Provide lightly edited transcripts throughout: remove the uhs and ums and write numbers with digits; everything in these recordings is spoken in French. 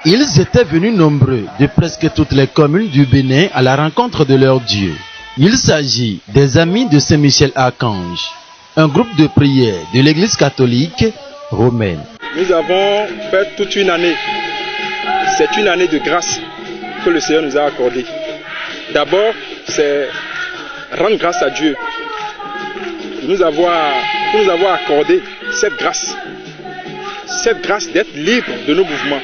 Ils étaient venus nombreux de presque toutes les communes du Bénin à la rencontre de leur Dieu. Il s'agit des Amis de Saint-Michel-Archange, un groupe de prière de l'Église catholique romaine. Nous avons fait toute une année. C'est une année de grâce que le Seigneur nous a accordée. D'abord, c'est rendre grâce à Dieu de nous avoir accordé cette grâce d'être libre de nos mouvements,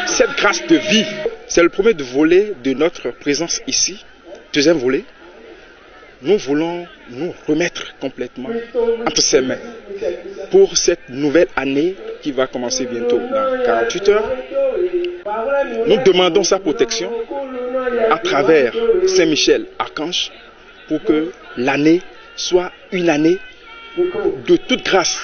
cette grâce de vie. C'est le premier volet de notre présence ici. Deuxième volet, nous voulons nous remettre complètement entre ses mains pour cette nouvelle année qui va commencer bientôt dans 48 heures. Nous demandons sa protection à travers Saint-Michel-Archange pour que l'année soit une année de toute grâce,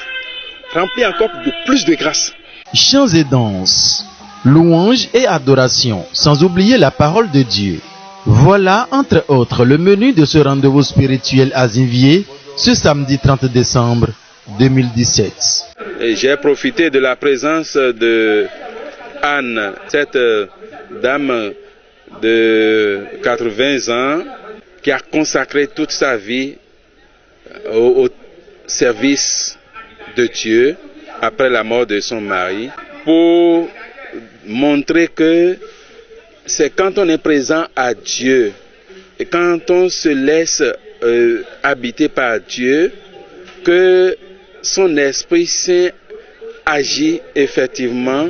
remplie encore de plus de grâce. Chants et danses, louanges et adoration, sans oublier la parole de Dieu. Voilà, entre autres, le menu de ce rendez-vous spirituel à Zinvier, ce samedi 30 décembre 2017. J'ai profité de la présence de Anne, cette dame de 80 ans qui a consacré toute sa vie au service de Dieu après la mort de son mari, pour montrer que c'est quand on est présent à Dieu et quand on se laisse habiter par Dieu que son Esprit Saint agit effectivement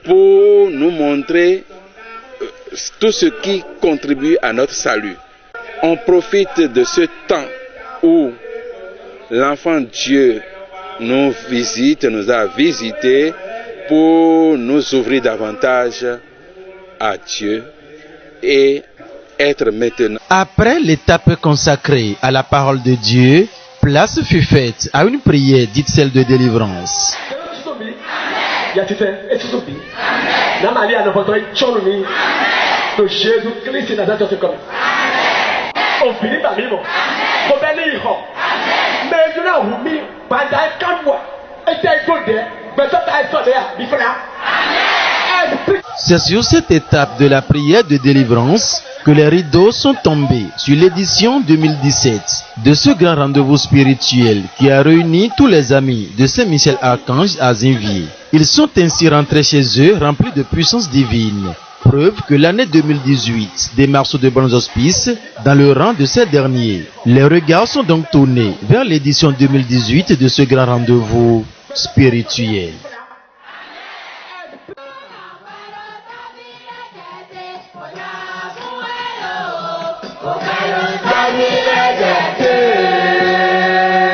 pour nous montrer tout ce qui contribue à notre salut. On profite de ce temps où l'enfant Dieu nous visite, nous a visités pour nous ouvrir davantage à Dieu et être maintenant. Après l'étape consacrée à la parole de Dieu, place fut faite à une prière dite celle de délivrance. C'est sur cette étape de la prière de délivrance que les rideaux sont tombés sur l'édition 2017 de ce grand rendez-vous spirituel qui a réuni tous les amis de Saint-Michel-Archange à Zinvier. Ils sont ainsi rentrés chez eux remplis de puissance divine. Preuve que l'année 2018 démarre sous de bons auspices dans le rang de ces derniers. Les regards sont donc tournés vers l'édition 2018 de ce grand rendez-vous spirituel. Yeah.